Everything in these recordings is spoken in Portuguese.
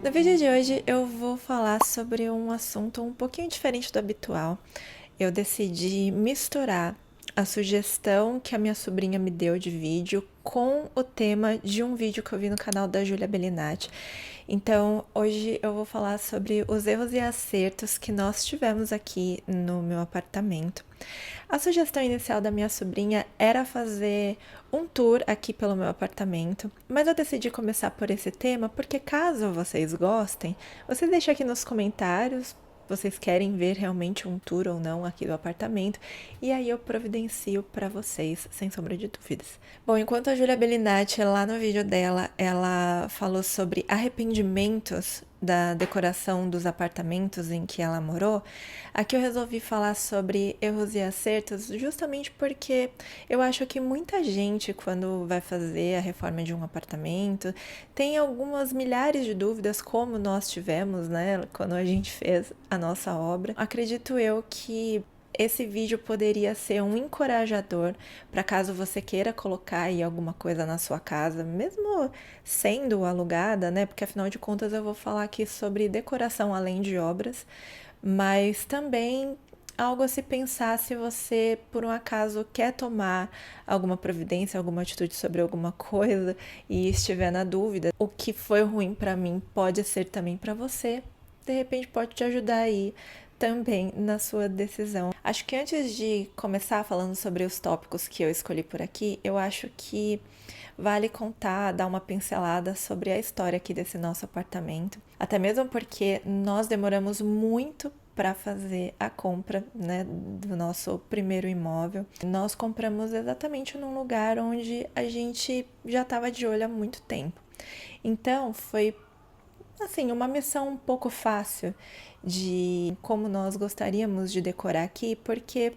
No vídeo de hoje eu vou falar sobre um assunto um pouquinho diferente do habitual. Eu decidi misturar a sugestão que a minha sobrinha me deu de vídeo com o tema de um vídeo que eu vi no canal da Júlia Bellinati. Então, hoje eu vou falar sobre os erros e acertos que nós tivemos aqui no meu apartamento. A sugestão inicial da minha sobrinha era fazer um tour aqui pelo meu apartamento, mas eu decidi começar por esse tema porque, caso vocês gostem, vocês deixem aqui nos comentários. Vocês querem ver realmente um tour ou não aqui do apartamento, e aí eu providencio para vocês, sem sombra de dúvidas. Bom, enquanto a Júlia Bellinati, lá no vídeo dela, ela falou sobre arrependimentos da decoração dos apartamentos em que ela morou, aqui eu resolvi falar sobre erros e acertos justamente porque eu acho que muita gente, quando vai fazer a reforma de um apartamento, tem algumas milhares de dúvidas, como nós tivemos, né, quando a gente fez a nossa obra. Acredito eu que esse vídeo poderia ser um encorajador para caso você queira colocar aí alguma coisa na sua casa, mesmo sendo alugada, né? Porque afinal de contas eu vou falar aqui sobre decoração além de obras, mas também algo a se pensar se você, por um acaso, quer tomar alguma providência, alguma atitude sobre alguma coisa e estiver na dúvida. O que foi ruim para mim pode ser também para você. De repente pode te ajudar aí também na sua decisão. Acho que antes de começar falando sobre os tópicos que eu escolhi por aqui, eu acho que vale contar, dar uma pincelada sobre a história aqui desse nosso apartamento. Até mesmo porque nós demoramos muito para fazer a compra, né, do nosso primeiro imóvel. Nós compramos exatamente num lugar onde a gente já estava de olho há muito tempo. Então, foi assim, uma missão um pouco fácil de como nós gostaríamos de decorar aqui, porque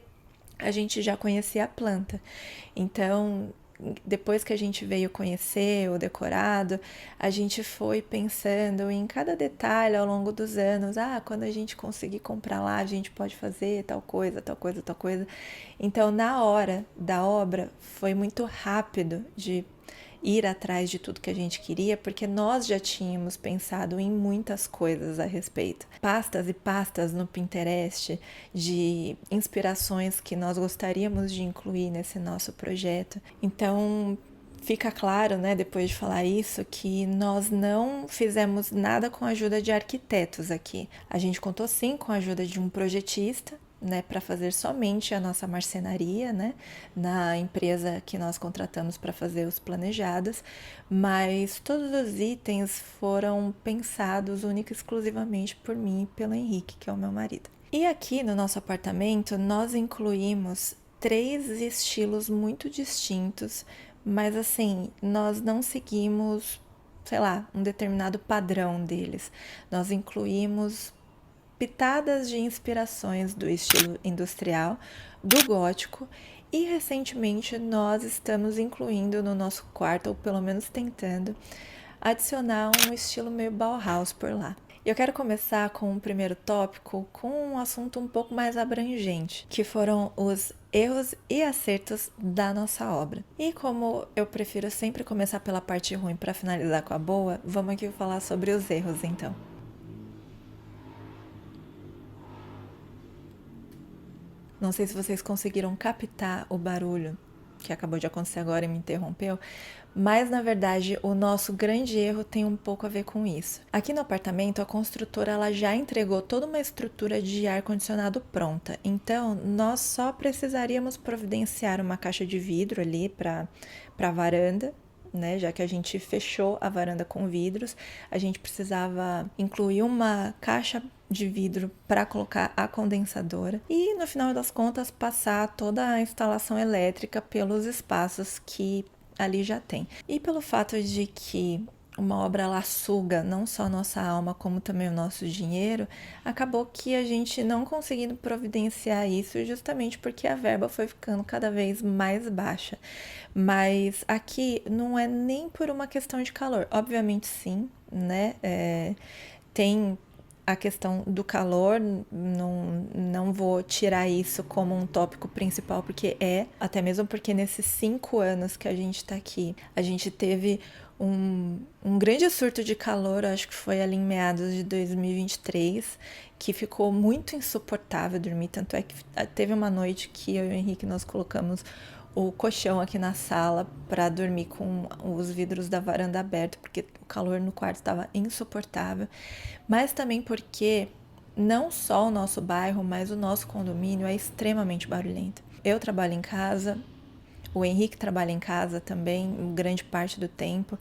a gente já conhecia a planta. Então, depois que a gente veio conhecer o decorado, a gente foi pensando em cada detalhe ao longo dos anos. Ah, quando a gente conseguir comprar lá, a gente pode fazer tal coisa, tal coisa, tal coisa. Então, na hora da obra, foi muito rápido de ir atrás de tudo que a gente queria, porque nós já tínhamos pensado em muitas coisas a respeito. Pastas e pastas no Pinterest de inspirações que nós gostaríamos de incluir nesse nosso projeto. Então, fica claro, né, depois de falar isso, que nós não fizemos nada com a ajuda de arquitetos aqui. A gente contou sim com a ajuda de um projetista, né, para fazer somente a nossa marcenaria, né, na empresa que nós contratamos para fazer os planejados, mas todos os itens foram pensados única e exclusivamente por mim e pelo Henrique, que é o meu marido. E aqui no nosso apartamento nós incluímos 3 estilos muito distintos, mas assim, nós não seguimos, sei lá, um determinado padrão deles. Nós incluímos pitadas de inspirações do estilo industrial, do gótico, e recentemente nós estamos incluindo no nosso quarto, ou pelo menos tentando, adicionar um estilo meio Bauhaus por lá. Eu quero começar com o primeiro tópico, com um assunto um pouco mais abrangente, que foram os erros e acertos da nossa obra. E como eu prefiro sempre começar pela parte ruim para finalizar com a boa, vamos aqui falar sobre os erros então. Não sei se vocês conseguiram captar o barulho que acabou de acontecer agora e me interrompeu, mas na verdade o nosso grande erro tem um pouco a ver com isso. Aqui no apartamento a construtora ela já entregou toda uma estrutura de ar condicionado pronta, então nós só precisaríamos providenciar uma caixa de vidro ali para a varanda, né, já que a gente fechou a varanda com vidros, a gente precisava incluir uma caixa de vidro para colocar a condensadora e no final das contas passar toda a instalação elétrica pelos espaços que ali já tem. E pelo fato de que uma obra ela suga não só a nossa alma, como também o nosso dinheiro, acabou que a gente não conseguindo providenciar isso justamente porque a verba foi ficando cada vez mais baixa. Mas aqui não é nem por uma questão de calor, obviamente sim, né? Tem a questão do calor, não vou tirar isso como um tópico principal, porque até mesmo porque nesses 5 anos que a gente tá aqui, a gente teve um grande surto de calor, acho que foi ali em meados de 2023, que ficou muito insuportável dormir. Tanto é que teve uma noite que eu e o Henrique nós colocamos o colchão aqui na sala para dormir com os vidros da varanda abertos, porque o calor no quarto estava insuportável. Mas também porque não só o nosso bairro, mas o nosso condomínio é extremamente barulhento. Eu trabalho em casa, o Henrique trabalha em casa também, grande parte do tempo.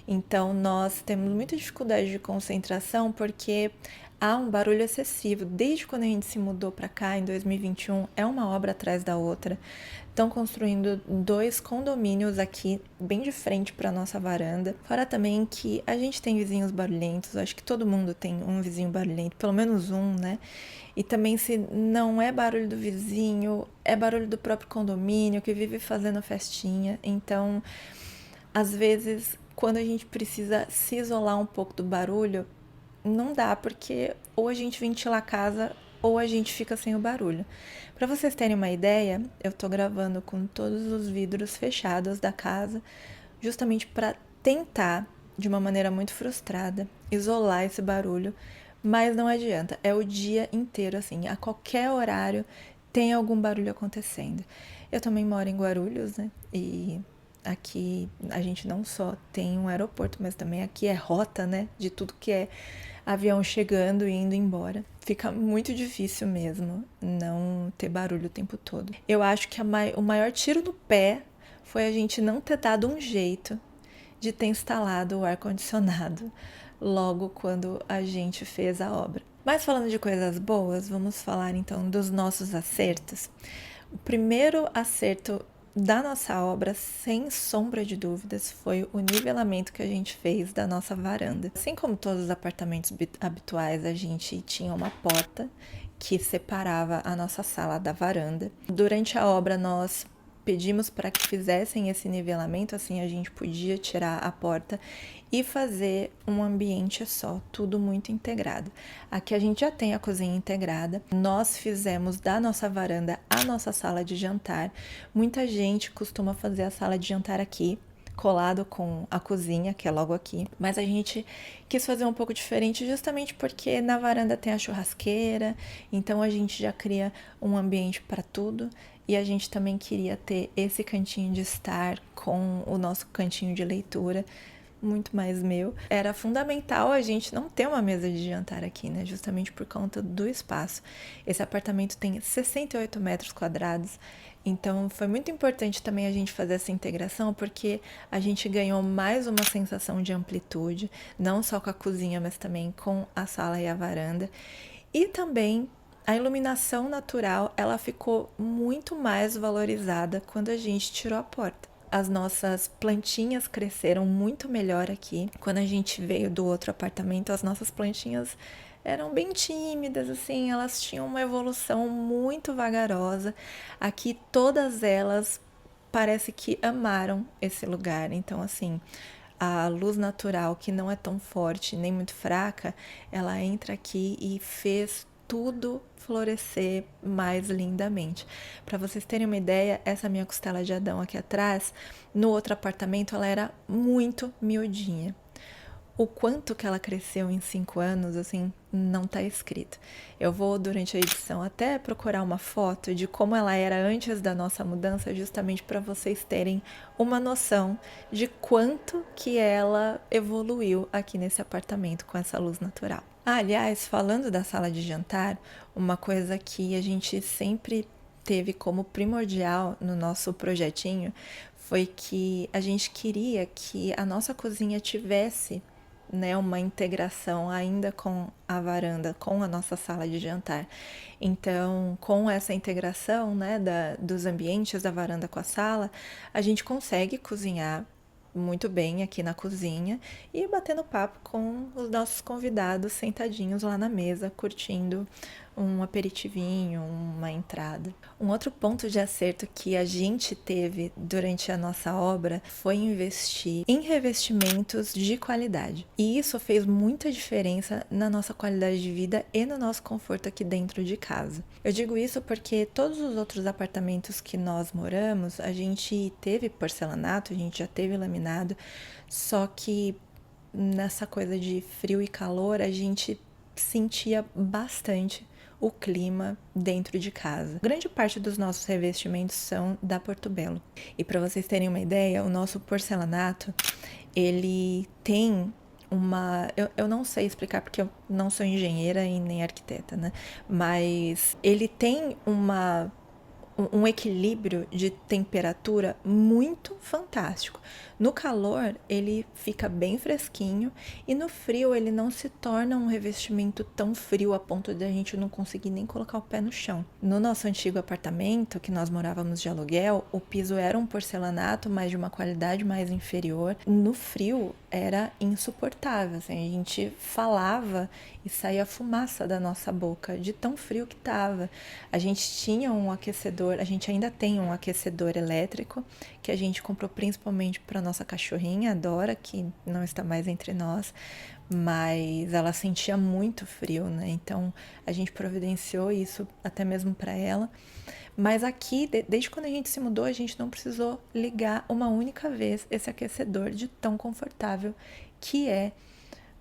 Então, nós temos muita dificuldade de concentração porque há um barulho excessivo. Desde quando a gente se mudou para cá, em 2021, é uma obra atrás da outra. Estão construindo 2 condomínios aqui, bem de frente para nossa varanda. Fora também que a gente tem vizinhos barulhentos, acho que todo mundo tem um vizinho barulhento, pelo menos um, né? E também, se não é barulho do vizinho, é barulho do próprio condomínio que vive fazendo festinha. Então, às vezes, quando a gente precisa se isolar um pouco do barulho, não dá, porque ou a gente ventila a casa ou a gente fica sem o barulho. Para vocês terem uma ideia, eu tô gravando com todos os vidros fechados da casa, justamente para tentar, de uma maneira muito frustrada, isolar esse barulho, mas não adianta, é o dia inteiro assim, a qualquer horário tem algum barulho acontecendo. Eu também moro em Guarulhos, né? E aqui a gente não só tem um aeroporto, mas também aqui é rota, né? De tudo que é avião chegando e indo embora. Fica muito difícil mesmo não ter barulho o tempo todo. Eu acho que o maior tiro no pé foi a gente não ter dado um jeito de ter instalado o ar-condicionado logo quando a gente fez a obra. Mas falando de coisas boas, vamos falar então dos nossos acertos. O primeiro acerto da nossa obra, sem sombra de dúvidas, foi o nivelamento que a gente fez da nossa varanda. Assim como todos os apartamentos habituais, a gente tinha uma porta que separava a nossa sala da varanda. Durante a obra, nós pedimos para que fizessem esse nivelamento, assim a gente podia tirar a porta e fazer um ambiente só, tudo muito integrado. Aqui a gente já tem a cozinha integrada, nós fizemos da nossa varanda a nossa sala de jantar. Muita gente costuma fazer a sala de jantar aqui, colado com a cozinha, que é logo aqui. Mas a gente quis fazer um pouco diferente justamente porque na varanda tem a churrasqueira, então a gente já cria um ambiente para tudo. E a gente também queria ter esse cantinho de estar com o nosso cantinho de leitura, muito mais meu. Era fundamental a gente não ter uma mesa de jantar aqui, né? Justamente por conta do espaço. Esse apartamento tem 68 metros quadrados, então foi muito importante também a gente fazer essa integração, porque a gente ganhou mais uma sensação de amplitude, não só com a cozinha, mas também com a sala e a varanda. E também a iluminação natural, ela ficou muito mais valorizada quando a gente tirou a porta. As nossas plantinhas cresceram muito melhor aqui. Quando a gente veio do outro apartamento, as nossas plantinhas eram bem tímidas, assim, elas tinham uma evolução muito vagarosa. Aqui todas elas parece que amaram esse lugar. Então, assim, a luz natural, que não é tão forte nem muito fraca, ela entra aqui e fez tudo florescer mais lindamente. Para vocês terem uma ideia, essa minha costela de Adão aqui atrás, no outro apartamento, ela era muito miudinha. O quanto que ela cresceu em 5 anos, assim, não tá escrito. Eu vou, durante a edição, até procurar uma foto de como ela era antes da nossa mudança, justamente para vocês terem uma noção de quanto que ela evoluiu aqui nesse apartamento com essa luz natural. Aliás, falando da sala de jantar, uma coisa que a gente sempre teve como primordial no nosso projetinho foi que a gente queria que a nossa cozinha tivesse, né, uma integração ainda com a varanda, com a nossa sala de jantar. Então, com essa integração, né, dos ambientes da varanda com a sala, a gente consegue cozinhar muito bem aqui na cozinha e batendo papo com os nossos convidados sentadinhos lá na mesa, curtindo um aperitivinho, uma entrada. Um outro ponto de acerto que a gente teve durante a nossa obra foi investir em revestimentos de qualidade. E isso fez muita diferença na nossa qualidade de vida e no nosso conforto aqui dentro de casa. Eu digo isso porque todos os outros apartamentos que nós moramos, a gente teve porcelanato, a gente já teve laminado, só que nessa coisa de frio e calor, a gente sentia bastante o clima dentro de casa. Grande parte dos nossos revestimentos são da Portobello. E para vocês terem uma ideia, o nosso porcelanato, ele tem uma... Eu não sei explicar porque eu não sou engenheira e nem arquiteta, né? Mas ele tem um equilíbrio de temperatura muito fantástico. No calor, ele fica bem fresquinho e no frio ele não se torna um revestimento tão frio a ponto de a gente não conseguir nem colocar o pé no chão. No nosso antigo apartamento, que nós morávamos de aluguel, o piso era um porcelanato, mas de uma qualidade mais inferior. No frio era insuportável, assim, a gente falava e saía fumaça da nossa boca, de tão frio que estava. A gente tinha um aquecedor, a gente ainda tem um aquecedor elétrico, que a gente comprou principalmente para nossa cachorrinha, a Dora, que não está mais entre nós, mas ela sentia muito frio, né? Então a gente providenciou isso até mesmo para ela. Mas aqui, desde quando a gente se mudou, a gente não precisou ligar uma única vez esse aquecedor de tão confortável que é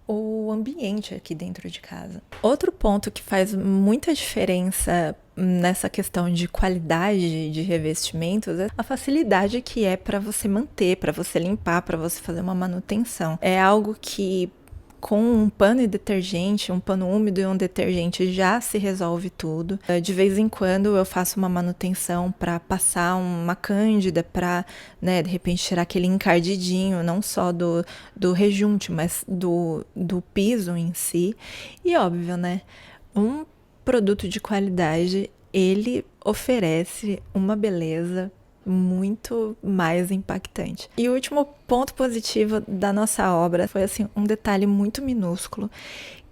o ambiente aqui dentro de casa. Outro ponto que faz muita diferença nessa questão de qualidade de revestimentos é a facilidade que é para você manter, para você limpar, para você fazer uma manutenção. É algo que com um pano e detergente, um pano úmido e um detergente já se resolve tudo. De vez em quando eu faço uma manutenção para passar uma cândida para, né, de repente tirar aquele encardidinho, não só do rejunte, mas do piso em si. E óbvio, né, um produto de qualidade, ele oferece uma beleza muito mais impactante. E o último ponto positivo da nossa obra foi assim um detalhe muito minúsculo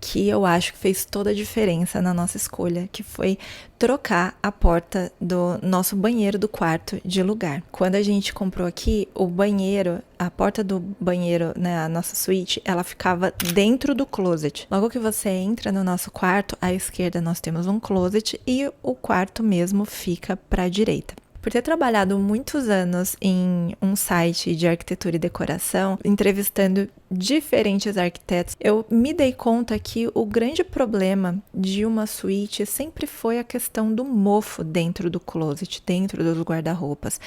que eu acho que fez toda a diferença na nossa escolha, que foi trocar a porta do nosso banheiro do quarto de lugar. Quando a gente comprou aqui, o banheiro, a porta do banheiro, né, a nossa suíte, ela ficava dentro do closet. Logo que você entra no nosso quarto, à esquerda nós temos um closet e o quarto mesmo fica para a direita. Por ter trabalhado muitos anos em um site de arquitetura e decoração, entrevistando diferentes arquitetos, eu me dei conta que o grande problema de uma suíte sempre foi a questão do mofo dentro do closet, dentro dos guarda-roupas.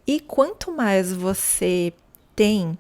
E quanto mais você tem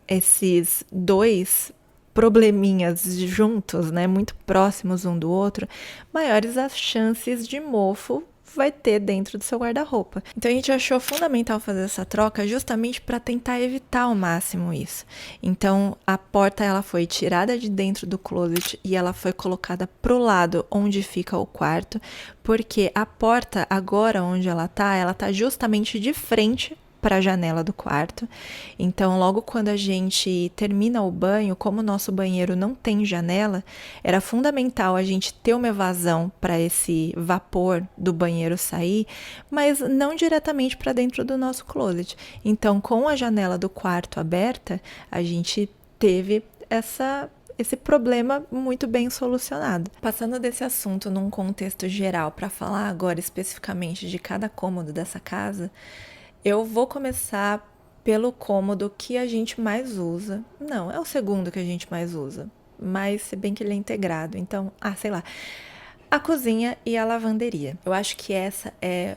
esses dois probleminhas juntos, né, muito próximos um do outro, maiores as chances de mofo vai ter dentro do seu guarda-roupa. Então a gente achou fundamental fazer essa troca justamente para tentar evitar ao máximo isso. Então a porta ela foi tirada de dentro do closet e ela foi colocada pro lado onde fica o quarto, porque a porta agora onde ela tá justamente de frente para a janela do quarto. Então, logo quando a gente termina o banho, como o nosso banheiro não tem janela, era fundamental a gente ter uma evasão para esse vapor do banheiro sair, mas não diretamente para dentro do nosso closet. Então, com a janela do quarto aberta, a gente teve esse problema muito bem solucionado. Passando desse assunto num contexto geral para falar agora especificamente de cada cômodo dessa casa, eu vou começar pelo cômodo que a gente mais usa. Não, é o segundo que a gente mais usa, mas se bem que ele é integrado. Então, sei lá, a cozinha e a lavanderia. Eu acho que essa é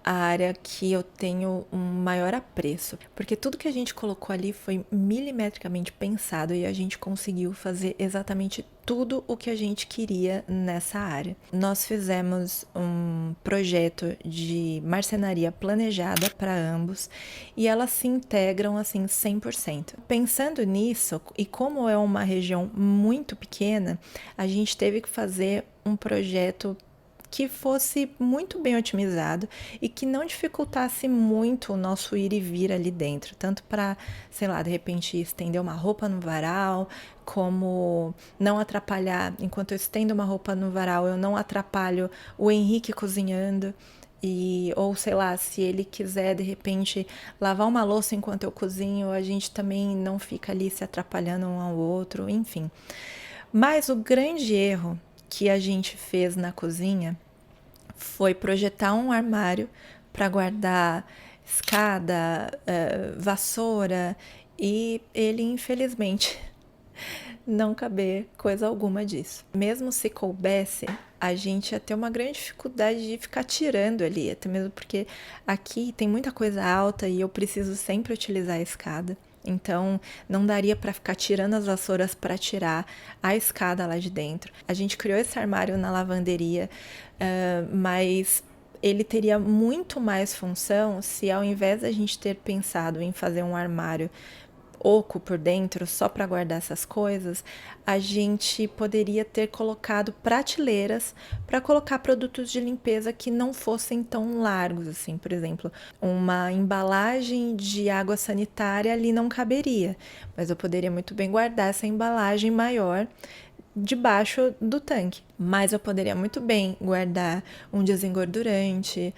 a área que eu tenho um maior apreço, porque tudo que a gente colocou ali foi milimetricamente pensado e a gente conseguiu fazer exatamente tudo o que a gente queria nessa área. Nós fizemos um projeto de marcenaria planejada para ambos e elas se integram assim 100%. Pensando nisso, e como é uma região muito pequena, a gente teve que fazer um projeto que fosse muito bem otimizado e que não dificultasse muito o nosso ir e vir ali dentro, tanto para, sei lá, de repente estender uma roupa no varal, como não atrapalhar, enquanto eu estendo uma roupa no varal, eu não atrapalho o Henrique cozinhando. E, ou sei lá, se ele quiser de repente lavar uma louça enquanto eu cozinho, a gente também não fica ali se atrapalhando um ao outro, enfim. Mas o grande erro que a gente fez na cozinha foi projetar um armário para guardar escada, vassoura, e ele infelizmente não caber coisa alguma disso. Mesmo se coubesse, a gente ia ter uma grande dificuldade de ficar tirando ali, até mesmo porque aqui tem muita coisa alta e eu preciso sempre utilizar a escada. Então, não daria para ficar tirando as vassouras para tirar a escada lá de dentro. A gente criou esse armário na lavanderia, mas ele teria muito mais função se, ao invés da gente ter pensado em fazer um armário oco por dentro só para guardar essas coisas, a gente poderia ter colocado prateleiras para colocar produtos de limpeza que não fossem tão largos assim. Por exemplo, uma embalagem de água sanitária ali não caberia, mas eu poderia muito bem guardar essa embalagem maior debaixo do tanque. Mas eu poderia muito bem guardar um desengordurante,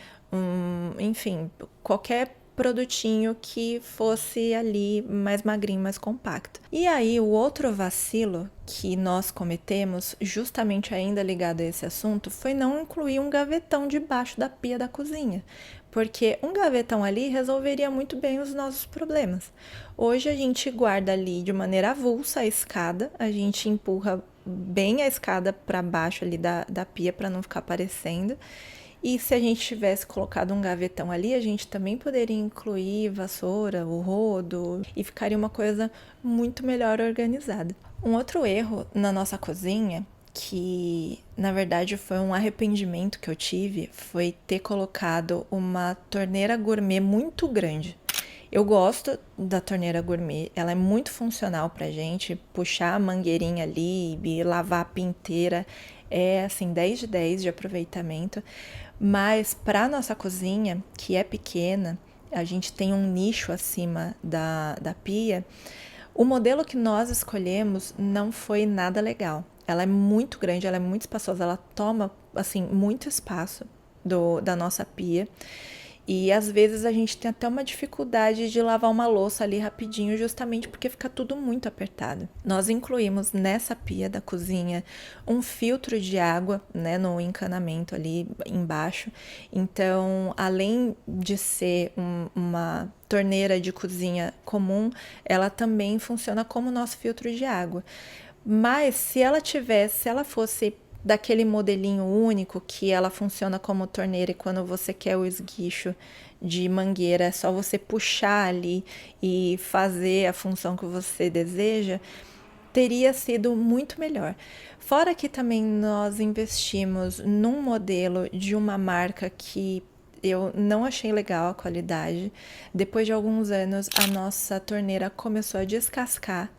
enfim, qualquer produtinho que fosse ali mais magrinho, mais compacto. E aí, o outro vacilo que nós cometemos, justamente ainda ligado a esse assunto, foi não incluir um gavetão debaixo da pia da cozinha. Porque um gavetão ali resolveria muito bem os nossos problemas. Hoje a gente guarda ali de maneira avulsa a escada, a gente empurra bem a escada para baixo ali da pia para não ficar aparecendo. E se a gente tivesse colocado um gavetão ali, a gente também poderia incluir vassoura, o rodo, e ficaria uma coisa muito melhor organizada. Um outro erro na nossa cozinha, que na verdade foi um arrependimento que eu tive, foi ter colocado uma torneira gourmet muito grande. Eu gosto da torneira gourmet, ela é muito funcional pra gente, puxar a mangueirinha ali e lavar a pia inteira é assim 10 de 10 de aproveitamento, mas para nossa cozinha, que é pequena, a gente tem um nicho acima da pia, o modelo que nós escolhemos não foi nada legal. Ela é muito grande, ela é muito espaçosa, ela toma assim muito espaço da nossa pia. E às vezes a gente tem até uma dificuldade de lavar uma louça ali rapidinho, justamente porque fica tudo muito apertado. Nós incluímos nessa pia da cozinha um filtro de água, né, no encanamento ali embaixo. Então, além de ser uma torneira de cozinha comum, ela também funciona como nosso filtro de água. Mas se ela fosse daquele modelinho único que ela funciona como torneira e quando você quer o esguicho de mangueira é só você puxar ali e fazer a função que você deseja, teria sido muito melhor. Fora que também nós investimos num modelo de uma marca que eu não achei legal a qualidade. Depois de alguns anos, a nossa torneira começou a descascar.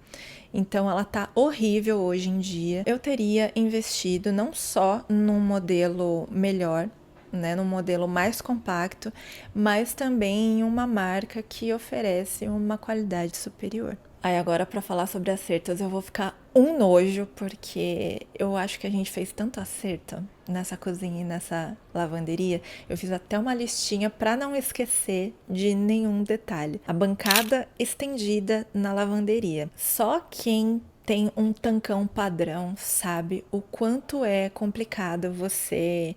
Então ela tá horrível hoje em dia. Eu teria investido não só num modelo melhor, né, num modelo mais compacto, mas também em uma marca que oferece uma qualidade superior. Aí agora para falar sobre acertos eu vou ficar um nojo, porque eu acho que a gente fez tanto acerto nessa cozinha e nessa lavanderia. Eu fiz até uma listinha para não esquecer de nenhum detalhe. A bancada estendida na lavanderia. Só quem tem um tancão padrão sabe o quanto é complicado você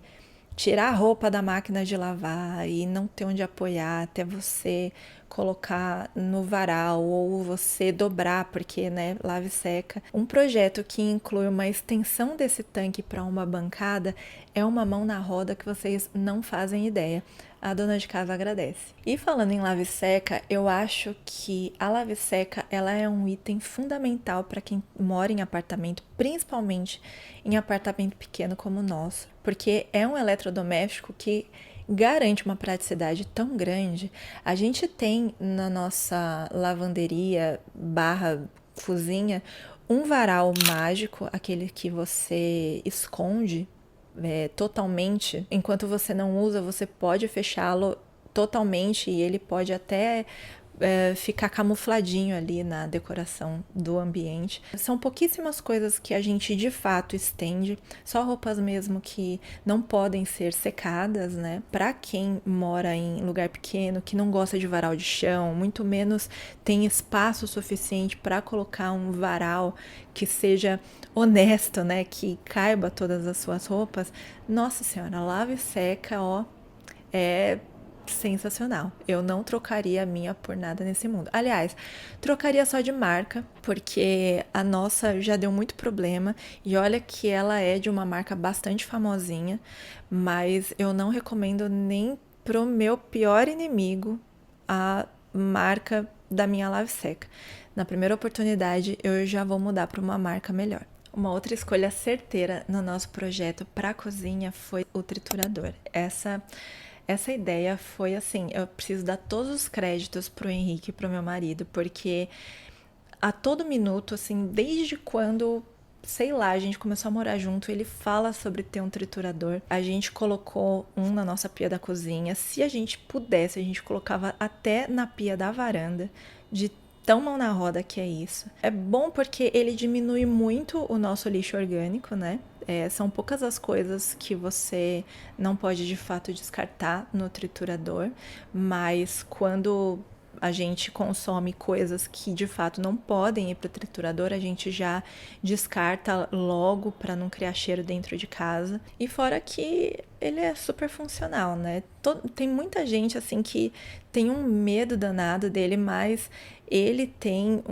tirar a roupa da máquina de lavar e não ter onde apoiar até você colocar no varal ou você dobrar, porque, né, lava e seca. Um projeto que inclui uma extensão desse tanque para uma bancada é uma mão na roda que vocês não fazem ideia. A dona de casa agradece. E falando em lave seca, eu acho que a lave seca ela é um item fundamental para quem mora em apartamento, principalmente em apartamento pequeno como o nosso, porque é um eletrodoméstico que garante uma praticidade tão grande. A gente tem na nossa lavanderia barra cozinha um varal mágico, aquele que você esconde totalmente. Enquanto você não usa, você pode fechá-lo totalmente e ele pode até ficar camufladinho ali na decoração do ambiente. São pouquíssimas coisas que a gente de fato estende, só roupas mesmo que não podem ser secadas, né? Para quem mora em lugar pequeno, que não gosta de varal de chão, muito menos tem espaço suficiente para colocar um varal que seja honesto, né? Que caiba todas as suas roupas. Nossa Senhora, lava e seca, ó, é sensacional. Eu não trocaria a minha por nada nesse mundo. Aliás, trocaria só de marca, porque a nossa já deu muito problema e olha que ela é de uma marca bastante famosinha, mas eu não recomendo nem pro meu pior inimigo a marca da minha lave seca. Na primeira oportunidade, eu já vou mudar para uma marca melhor. Uma outra escolha certeira no nosso projeto para a cozinha foi o triturador. Essa ideia foi assim, eu preciso dar todos os créditos pro Henrique e pro meu marido, porque a todo minuto, assim, desde quando, sei lá, a gente começou a morar junto, ele fala sobre ter um triturador. A gente colocou um na nossa pia da cozinha. Se a gente pudesse, a gente colocava até na pia da varanda, de tão mão na roda que é isso. É bom porque ele diminui muito o nosso lixo orgânico, né? São poucas as coisas que você não pode de fato descartar no triturador, mas quando a gente consome coisas que de fato não podem ir para o triturador, a gente já descarta logo para não criar cheiro dentro de casa. E fora que ele é super funcional, né? Tem muita gente assim que tem um medo danado dele, mas ele tem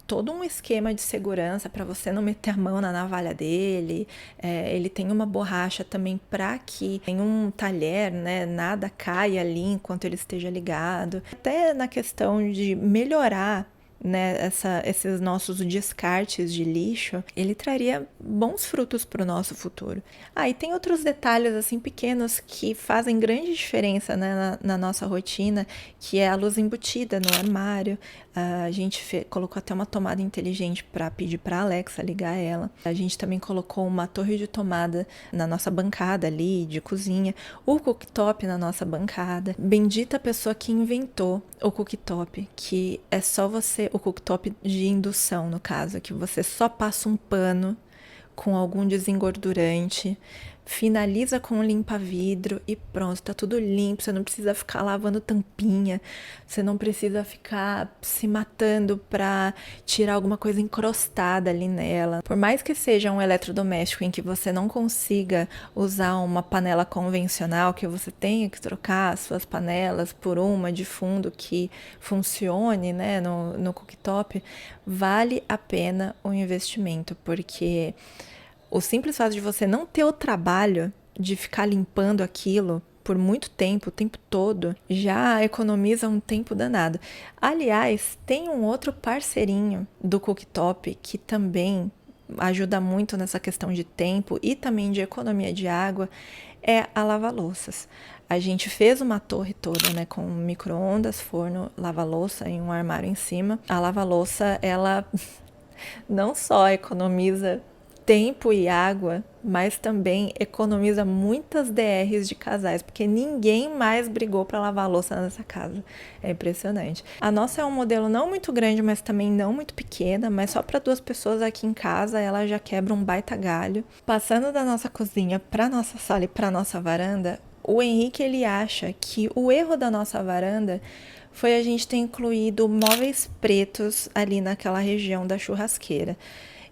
todo um esquema de segurança para você não meter a mão na navalha dele. Ele tem uma borracha também para que em um talher, né, nada caia ali enquanto ele esteja ligado. Até na questão de melhorar, né, esses nossos descartes de lixo, ele traria bons frutos para o nosso futuro. E tem outros detalhes assim pequenos que fazem grande diferença, né, na nossa rotina, que é a luz embutida no armário. A gente colocou até uma tomada inteligente para pedir para a Alexa ligar ela. A gente também colocou uma torre de tomada na nossa bancada ali de cozinha, o cooktop na nossa bancada. Bendita pessoa que inventou o cooktop, que é só o cooktop de indução, no caso, que você só passa um pano com algum desengordurante, finaliza com um limpa-vidro e pronto, tá tudo limpo. Você não precisa ficar lavando tampinha, você não precisa ficar se matando pra tirar alguma coisa encrostada ali nela. Por mais que seja um eletrodoméstico em que você não consiga usar uma panela convencional, que você tenha que trocar as suas panelas por uma de fundo que funcione, né, no cooktop, vale a pena o investimento, porque o simples fato de você não ter o trabalho de ficar limpando aquilo por muito tempo, o tempo todo, já economiza um tempo danado. Aliás, tem um outro parceirinho do cooktop que também ajuda muito nessa questão de tempo e também de economia de água, é a lava-louças. A gente fez uma torre toda, né, com micro-ondas, forno, lava-louça e um armário em cima. A lava-louça, ela não só economiza tempo e água, mas também economiza muitas DRs de casais, porque ninguém mais brigou para lavar a louça nessa casa. É impressionante. A nossa é um modelo não muito grande, mas também não muito pequena, mas só para 2 pessoas aqui em casa, ela já quebra um baita galho. Passando da nossa cozinha para nossa sala e para nossa varanda, o Henrique ele acha que o erro da nossa varanda foi a gente ter incluído móveis pretos ali naquela região da churrasqueira.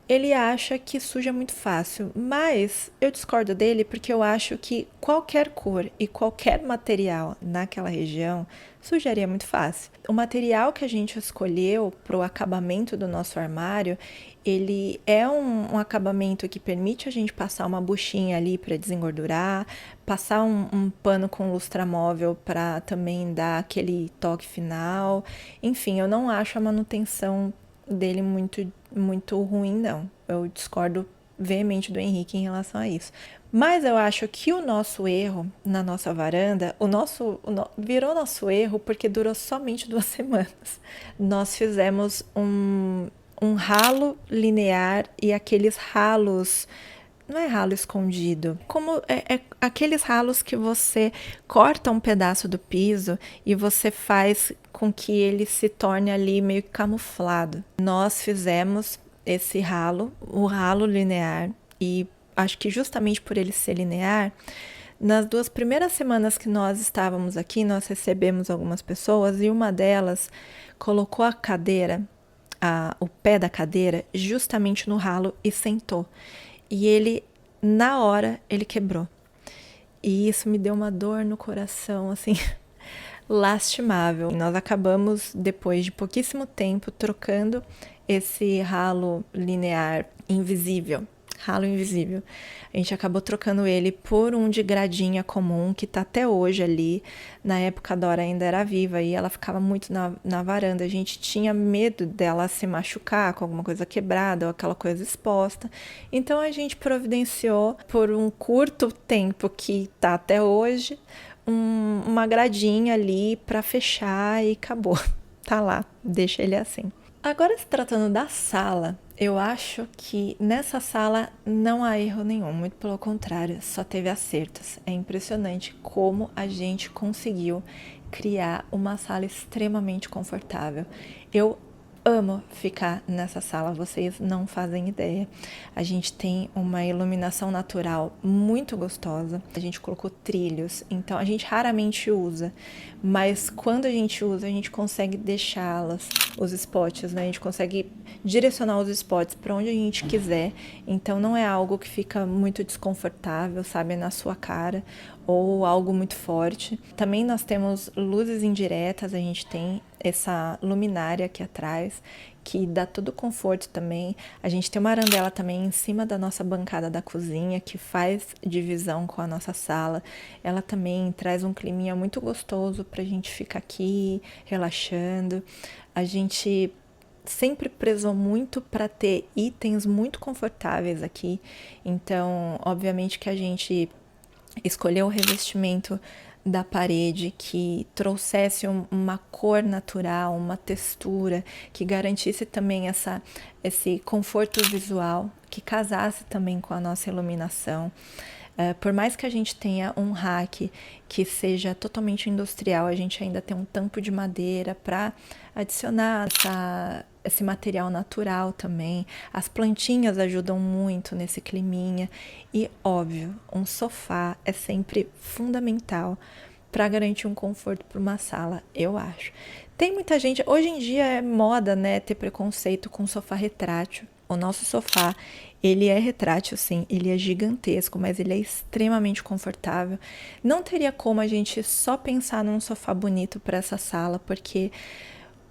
Ele acha que suja muito fácil, mas eu discordo dele porque eu acho que qualquer cor e qualquer material naquela região sujaria muito fácil. O material que a gente escolheu para o acabamento do nosso armário, ele é um acabamento que permite a gente passar uma buchinha ali para desengordurar, passar um pano com lustramóvel para também dar aquele toque final. Enfim, eu não acho a manutenção dele muito ruim, não. Eu discordo veemente do Henrique em relação a isso. Mas eu acho que o nosso erro na nossa varanda, virou nosso erro porque durou somente 2 semanas. Nós fizemos um ralo linear e aqueles ralos não é ralo escondido, como é aqueles ralos que você corta um pedaço do piso e você faz com que ele se torne ali meio que camuflado. Nós fizemos esse ralo, o ralo linear, e acho que justamente por ele ser linear, nas 2 primeiras semanas que nós estávamos aqui, nós recebemos algumas pessoas e uma delas colocou a cadeira, o pé da cadeira, justamente no ralo e sentou. E ele, na hora, ele quebrou. E isso me deu uma dor no coração, assim, lastimável. E nós acabamos, depois de pouquíssimo tempo, trocando esse ralo linear invisível. Ralo invisível. A gente acabou trocando ele por um de gradinha comum, que tá até hoje ali. Na época a Dora ainda era viva e ela ficava muito na varanda. A gente tinha medo dela se machucar com alguma coisa quebrada ou aquela coisa exposta. Então a gente providenciou por um curto tempo, que tá até hoje, uma gradinha ali para fechar e acabou. Tá lá, deixa ele assim. Agora, se tratando da sala, eu acho que nessa sala não há erro nenhum, muito pelo contrário, só teve acertos. É impressionante como a gente conseguiu criar uma sala extremamente confortável. Eu amo ficar nessa sala, vocês não fazem ideia. A gente tem uma iluminação natural muito gostosa. A gente colocou trilhos, então a gente raramente usa, mas quando a gente usa, a gente consegue deixá-las, os spots, né? A gente consegue direcionar os spots para onde a gente quiser. Então não é algo que fica muito desconfortável, sabe, na sua cara, ou algo muito forte. Também nós temos luzes indiretas, a gente tem essa luminária aqui atrás, que dá todo o conforto também. A gente tem uma arandela também em cima da nossa bancada da cozinha, que faz divisão com a nossa sala. Ela também traz um climinha muito gostoso pra gente ficar aqui relaxando. A gente sempre prezou muito para ter itens muito confortáveis aqui. Então, obviamente que a gente escolheu o revestimento da parede que trouxesse uma cor natural, uma textura, que garantisse também esse conforto visual, que casasse também com a nossa iluminação. Por mais que a gente tenha um rack que seja totalmente industrial, a gente ainda tem um tampo de madeira para adicionar esse material natural também. As plantinhas ajudam muito nesse climinha. E, óbvio, um sofá é sempre fundamental para garantir um conforto para uma sala, eu acho. Tem muita gente, hoje em dia é moda, né, ter preconceito com sofá retrátil. O nosso sofá, ele é retrátil, sim, ele é gigantesco, mas ele é extremamente confortável. Não teria como a gente só pensar num sofá bonito para essa sala, porque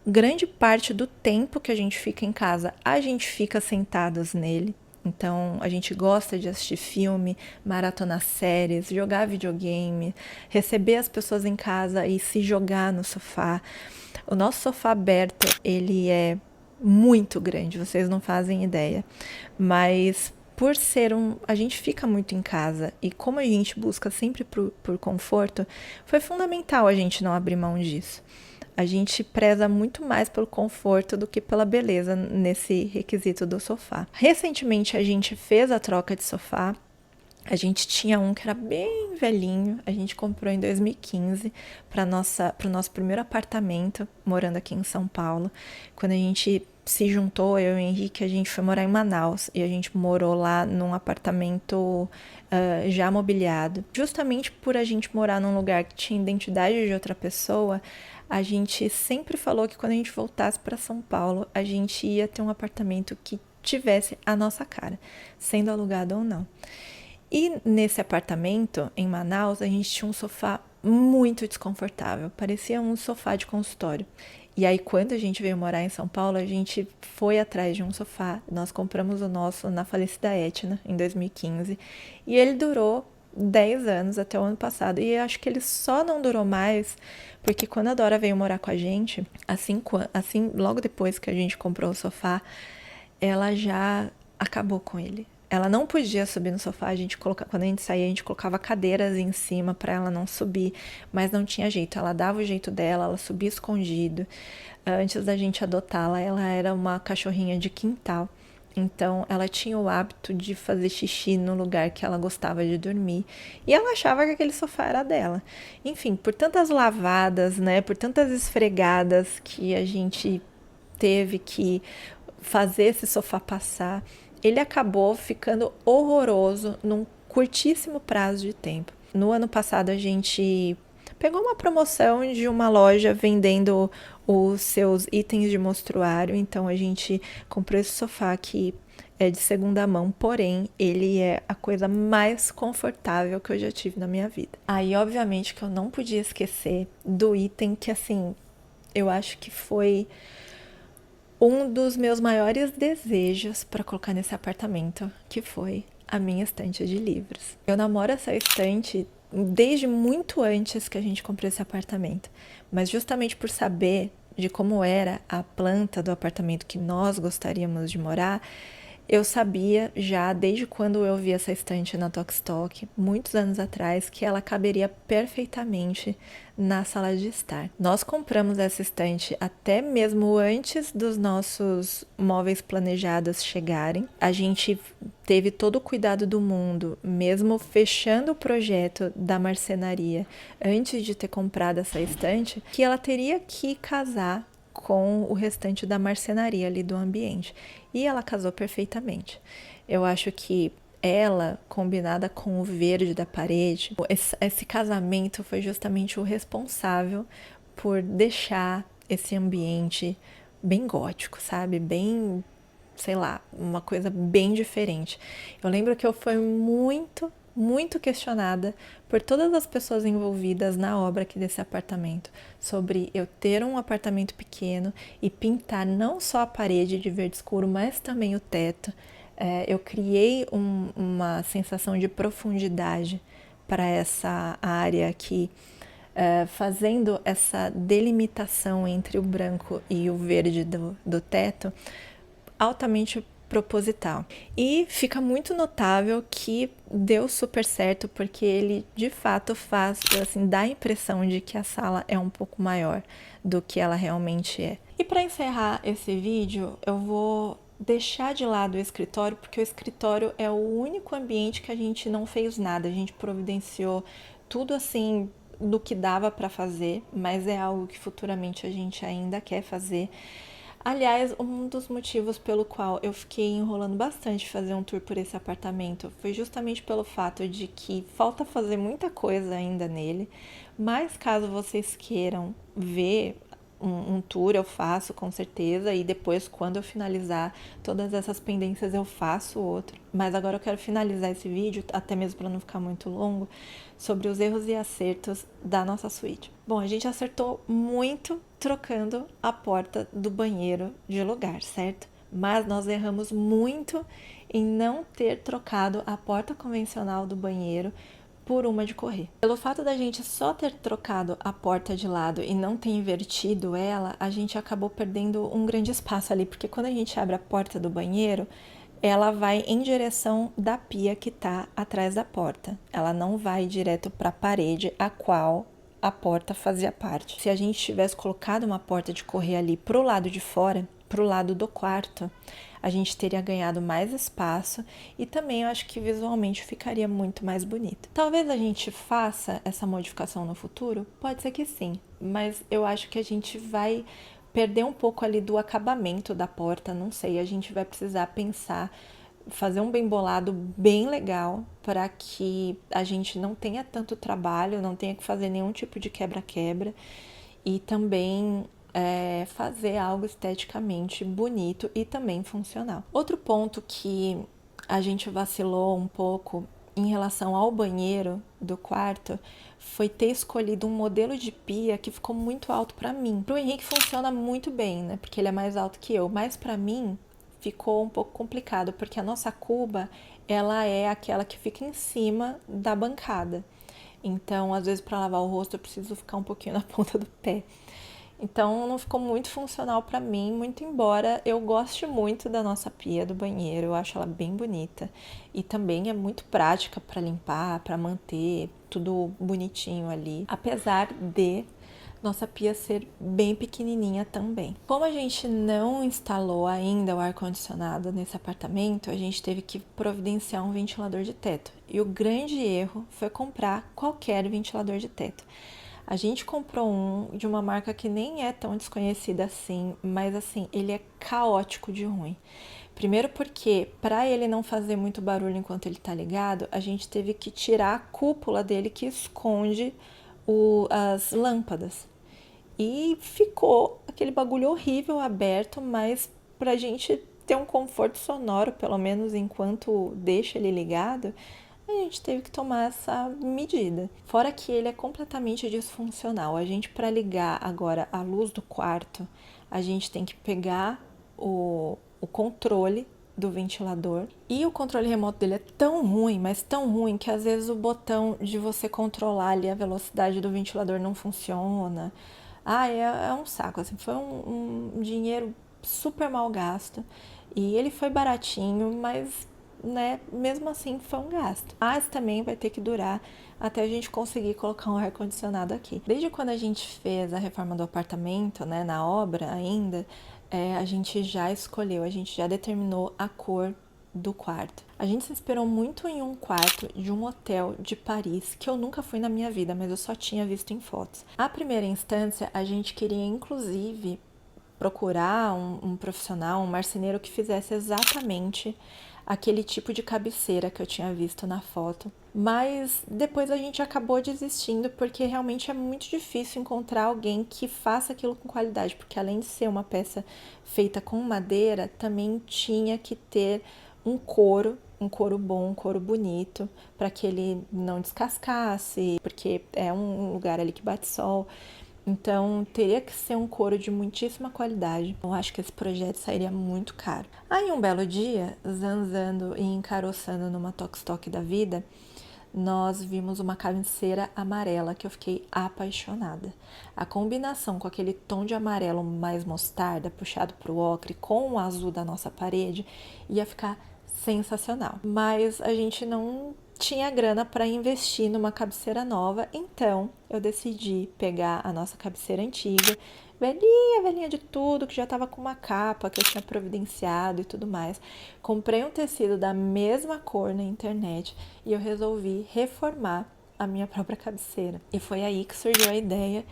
grande parte do tempo que a gente fica em casa, a gente fica sentados nele. Então, a gente gosta de assistir filme, maratonar séries, jogar videogame, receber as pessoas em casa e se jogar no sofá. O nosso sofá aberto, ele é muito grande, vocês não fazem ideia. Mas por ser a gente fica muito em casa e como a gente busca sempre por conforto, foi fundamental a gente não abrir mão disso. A gente preza muito mais pelo conforto do que pela beleza nesse requisito do sofá. Recentemente a gente fez a troca de sofá. A gente tinha um que era bem velhinho, a gente comprou em 2015 para o nosso primeiro apartamento, morando aqui em São Paulo. Quando a gente se juntou, eu e o Henrique, a gente foi morar em Manaus e a gente morou lá num apartamento já mobiliado. Justamente por a gente morar num lugar que tinha identidade de outra pessoa, a gente sempre falou que quando a gente voltasse para São Paulo, a gente ia ter um apartamento que tivesse a nossa cara, sendo alugado ou não. E nesse apartamento, em Manaus, a gente tinha um sofá muito desconfortável, parecia um sofá de consultório. E aí, quando a gente veio morar em São Paulo, a gente foi atrás de um sofá. Nós compramos o nosso na falecida Etna, em 2015, e ele durou 10 anos até o ano passado. E eu acho que ele só não durou mais porque quando a Dora veio morar com a gente, assim logo depois que a gente comprou o sofá, ela já acabou com ele. Ela não podia subir no sofá, quando a gente saía, a gente colocava cadeiras em cima para ela não subir, mas não tinha jeito, ela dava o jeito dela, ela subia escondido. Antes da gente adotá-la, ela era uma cachorrinha de quintal, Então, ela tinha o hábito de fazer xixi no lugar que ela gostava de dormir. E ela achava que aquele sofá era dela. Enfim, por tantas lavadas, né? Por tantas esfregadas que a gente teve que fazer esse sofá passar, ele acabou ficando horroroso num curtíssimo prazo de tempo. No ano passado, a gente pegou uma promoção de uma loja vendendo os seus itens de mostruário, então a gente comprou esse sofá que é de segunda mão, porém ele é a coisa mais confortável que eu já tive na minha vida. Aí, obviamente, que eu não podia esquecer do item que, assim, eu acho que foi um dos meus maiores desejos para colocar nesse apartamento, que foi a minha estante de livros. Eu namoro essa estante desde muito antes que a gente comprou esse apartamento, mas justamente por saber de como era a planta do apartamento que nós gostaríamos de morar, eu sabia já desde quando eu vi essa estante na Tokstok, muitos anos atrás, que ela caberia perfeitamente na sala de estar. Nós compramos essa estante até mesmo antes dos nossos móveis planejados chegarem. A gente teve todo o cuidado do mundo, mesmo fechando o projeto da marcenaria antes de ter comprado essa estante, que ela teria que casar com o restante da marcenaria ali do ambiente. E ela casou perfeitamente. Eu acho que ela, combinada com o verde da parede, esse casamento foi justamente o responsável por deixar esse ambiente bem gótico, sabe? Bem, sei lá, uma coisa bem diferente. Eu lembro que eu fui muito questionada por todas as pessoas envolvidas na obra aqui desse apartamento, sobre eu ter um apartamento pequeno e pintar não só a parede de verde escuro, mas também o teto. Eu criei uma sensação de profundidade para essa área aqui, fazendo essa delimitação entre o branco e o verde do teto altamente proposital. E fica muito notável que deu super certo, porque ele de fato faz, assim, dá a impressão de que a sala é um pouco maior do que ela realmente é. E para encerrar esse vídeo, eu vou deixar de lado o escritório, porque o escritório é o único ambiente que a gente não fez nada, a gente providenciou tudo assim do que dava para fazer, mas é algo que futuramente a gente ainda quer fazer. Aliás, um dos motivos pelo qual eu fiquei enrolando bastante fazer um tour por esse apartamento foi justamente pelo fato de que falta fazer muita coisa ainda nele, mas caso vocês queiram ver um tour, eu faço com certeza, e depois, quando eu finalizar todas essas pendências, eu faço outro. Mas agora eu quero finalizar esse vídeo, até mesmo para não ficar muito longo, sobre os erros e acertos da nossa suíte. Bom, a gente acertou muito trocando a porta do banheiro de lugar, certo? Mas nós erramos muito em não ter trocado a porta convencional do banheiro por uma de correr. Pelo fato da gente só ter trocado a porta de lado e não ter invertido ela, a gente acabou perdendo um grande espaço ali, porque quando a gente abre a porta do banheiro, ela vai em direção da pia que está atrás da porta. Ela não vai direto para a parede a qual a porta fazia parte. Se a gente tivesse colocado uma porta de correr ali pro lado de fora, pro lado do quarto, a gente teria ganhado mais espaço e também eu acho que visualmente ficaria muito mais bonito. Talvez a gente faça essa modificação no futuro? Pode ser que sim, mas eu acho que a gente vai perder um pouco ali do acabamento da porta, não sei, a gente vai precisar pensar, fazer um bem bolado bem legal para que a gente não tenha tanto trabalho, não tenha que fazer nenhum tipo de quebra-quebra e também fazer algo esteticamente bonito e também funcional. Outro ponto que a gente vacilou um pouco em relação ao banheiro do quarto foi ter escolhido um modelo de pia que ficou muito alto para mim. Para o Henrique funciona muito bem, né? Porque ele é mais alto que eu, mas para mim ficou um pouco complicado, porque a nossa cuba, ela é aquela que fica em cima da bancada. Então, às vezes, para lavar o rosto, eu preciso ficar um pouquinho na ponta do pé. Então, não ficou muito funcional para mim, muito embora eu goste muito da nossa pia do banheiro, eu acho ela bem bonita. E também é muito prática para limpar, para manter tudo bonitinho ali. Apesar de nossa pia ser bem pequenininha também. Como a gente não instalou ainda o ar-condicionado nesse apartamento, a gente teve que providenciar um ventilador de teto. E o grande erro foi comprar qualquer ventilador de teto. A gente comprou um de uma marca que nem é tão desconhecida assim, mas assim, ele é caótico de ruim. Primeiro porque, para ele não fazer muito barulho enquanto ele está ligado, a gente teve que tirar a cúpula dele que esconde as lâmpadas. E ficou aquele bagulho horrível aberto, mas pra gente ter um conforto sonoro, pelo menos enquanto deixa ele ligado, a gente teve que tomar essa medida. Fora que ele é completamente disfuncional. A gente, para ligar agora a luz do quarto, a gente tem que pegar o controle do ventilador. E o controle remoto dele é tão ruim, mas tão ruim, que às vezes o botão de você controlar ali a velocidade do ventilador não funciona. Ah, é um saco, assim, foi um dinheiro super mal gasto. E ele foi baratinho, mas, né, mesmo assim foi um gasto. Mas também vai ter que durar até a gente conseguir colocar um ar-condicionado aqui. Desde quando a gente fez a reforma do apartamento, né, na obra ainda, a gente já escolheu, a gente já determinou a cor do quarto. A gente se inspirou muito em um quarto de um hotel de Paris, que eu nunca fui na minha vida, mas eu só tinha visto em fotos. À primeira instância, a gente queria inclusive procurar um profissional, um marceneiro que fizesse exatamente aquele tipo de cabeceira que eu tinha visto na foto. Mas depois a gente acabou desistindo porque realmente é muito difícil encontrar alguém que faça aquilo com qualidade, porque além de ser uma peça feita com madeira, também tinha que ter um couro bom, um couro bonito, para que ele não descascasse, porque é um lugar ali que bate sol. Então, teria que ser um couro de muitíssima qualidade. Eu acho que esse projeto sairia muito caro. Aí, um belo dia, zanzando e encaroçando numa toque-toque da vida, nós vimos uma cabeceira amarela que eu fiquei apaixonada. A combinação com aquele tom de amarelo mais mostarda, puxado para o ocre, com o azul da nossa parede, ia ficar sensacional. Mas a gente não tinha grana para investir numa cabeceira nova, então eu decidi pegar a nossa cabeceira antiga, velhinha, velhinha de tudo, que já estava com uma capa que eu tinha providenciado e tudo mais. Comprei um tecido da mesma cor na internet e eu resolvi reformar a minha própria cabeceira. E foi aí que surgiu a ideia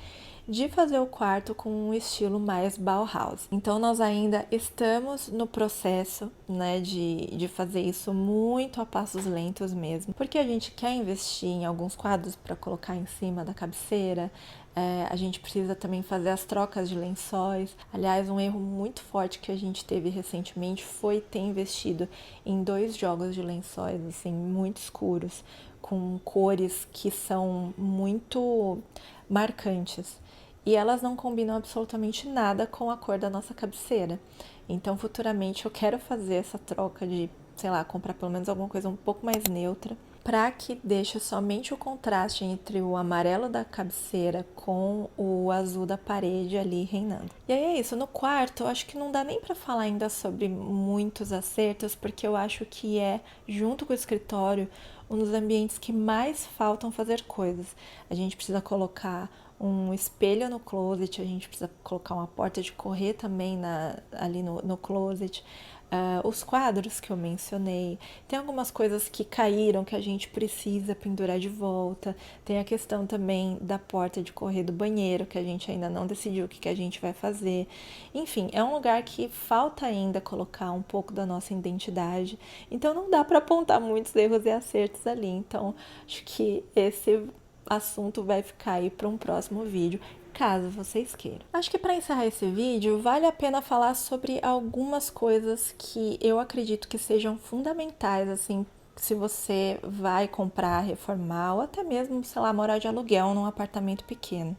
de fazer o quarto com um estilo mais Bauhaus. Então nós ainda estamos no processo, né, de fazer isso muito a passos lentos mesmo, porque a gente quer investir em alguns quadros para colocar em cima da cabeceira. A gente precisa também fazer as trocas de lençóis. Aliás, um erro muito forte que a gente teve recentemente foi ter investido em 2 jogos de lençóis, assim, muito escuros, com cores que são muito marcantes. E elas não combinam absolutamente nada com a cor da nossa cabeceira. Então, futuramente, eu quero fazer essa troca de, sei lá, comprar pelo menos alguma coisa um pouco mais neutra, para que deixe somente o contraste entre o amarelo da cabeceira com o azul da parede ali reinando. E aí é isso, no quarto eu acho que não dá nem para falar ainda sobre muitos acertos, porque eu acho que é, junto com o escritório, um dos ambientes que mais faltam fazer coisas. A gente precisa colocar um espelho no closet, a gente precisa colocar uma porta de correr também ali no closet. Os quadros que eu mencionei, tem algumas coisas que caíram que a gente precisa pendurar de volta, tem a questão também da porta de correr do banheiro, que a gente ainda não decidiu o que a gente vai fazer. Enfim, é um lugar que falta ainda colocar um pouco da nossa identidade, então não dá para apontar muitos erros e acertos ali. Então acho que esse assunto vai ficar aí para um próximo vídeo, caso vocês queiram. Acho que para encerrar esse vídeo, vale a pena falar sobre algumas coisas que eu acredito que sejam fundamentais, assim, se você vai comprar, reformar ou até mesmo, sei lá, morar de aluguel num apartamento pequeno,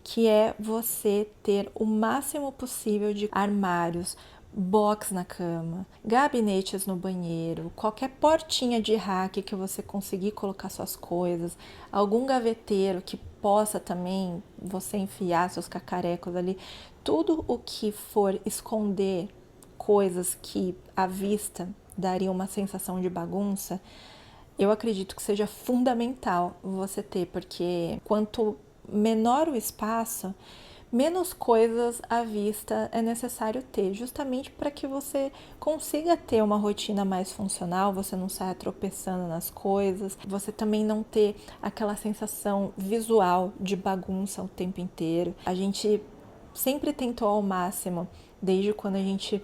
que é você ter o máximo possível de armários, box na cama, gabinetes no banheiro, qualquer portinha de rack que você conseguir colocar suas coisas, algum gaveteiro que possa também você enfiar seus cacarecos ali, tudo o que for esconder coisas que à vista dariam uma sensação de bagunça, eu acredito que seja fundamental você ter, porque quanto menor o espaço, menos coisas à vista é necessário ter, justamente para que você consiga ter uma rotina mais funcional, você não saia tropeçando nas coisas, você também não ter aquela sensação visual de bagunça o tempo inteiro. A gente sempre tentou ao máximo, desde quando a gente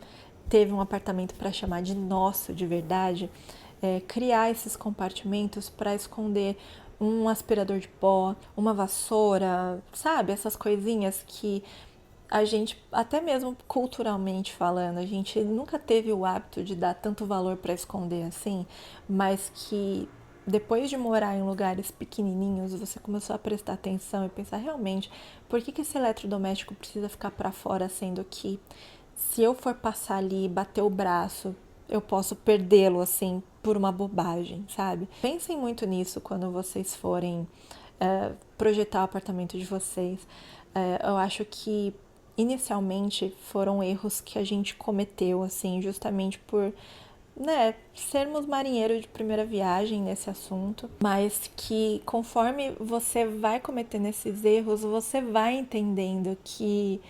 teve um apartamento para chamar de nosso, de verdade, criar esses compartimentos para esconder um aspirador de pó, uma vassoura, sabe? Essas coisinhas que a gente, até mesmo culturalmente falando, a gente nunca teve o hábito de dar tanto valor para esconder assim, mas que depois de morar em lugares pequenininhos, você começou a prestar atenção e pensar realmente, por que esse eletrodoméstico precisa ficar para fora, sendo que se eu for passar ali e bater o braço, eu posso perdê-lo assim por uma bobagem, sabe? Pensem muito nisso quando vocês forem projetar o apartamento de vocês. Eu acho que inicialmente foram erros que a gente cometeu, assim, justamente por, né, sermos marinheiros de primeira viagem nesse assunto, mas que conforme você vai cometendo esses erros, você vai entendendo que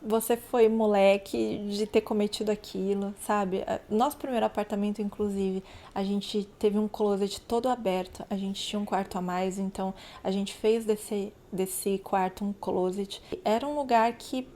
você foi moleque de ter cometido aquilo, sabe? Nosso primeiro apartamento, inclusive, a gente teve um closet todo aberto, a gente tinha um quarto a mais, então a gente fez desse quarto um closet. Era um lugar que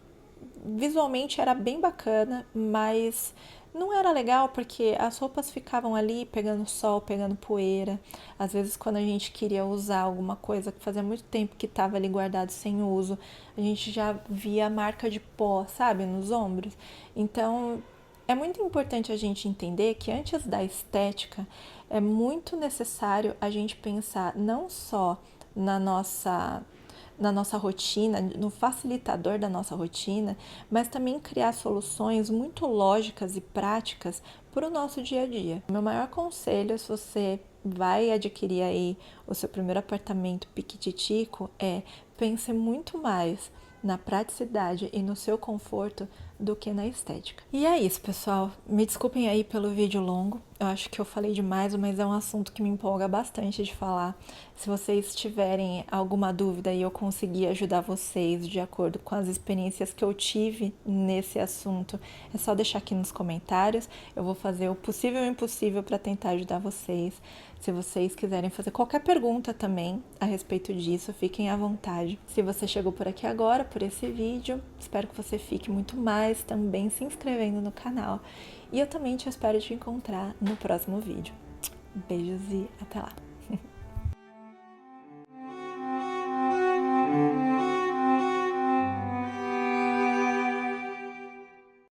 visualmente era bem bacana, mas não era legal porque as roupas ficavam ali pegando sol, pegando poeira. Às vezes, quando a gente queria usar alguma coisa que fazia muito tempo que estava ali guardado sem uso, a gente já via a marca de pó, sabe, nos ombros. Então, é muito importante a gente entender que antes da estética, é muito necessário a gente pensar não só na nossa rotina, no facilitador da nossa rotina, mas também criar soluções muito lógicas e práticas para o nosso dia a dia. Meu maior conselho, se você vai adquirir aí o seu primeiro apartamento piquititico, é pense muito mais na praticidade e no seu conforto do que na estética. E é isso, pessoal. Me desculpem aí pelo vídeo longo. Eu acho que eu falei demais, mas é um assunto que me empolga bastante de falar. Se vocês tiverem alguma dúvida e eu conseguir ajudar vocês de acordo com as experiências que eu tive nesse assunto, é só deixar aqui nos comentários. Eu vou fazer o possível e o impossível para tentar ajudar vocês. Se vocês quiserem fazer qualquer pergunta também a respeito disso, fiquem à vontade. Se você chegou por aqui agora, por esse vídeo, espero que você fique muito mais também se inscrevendo no canal. E eu também te espero te encontrar no próximo vídeo. Beijos e até lá!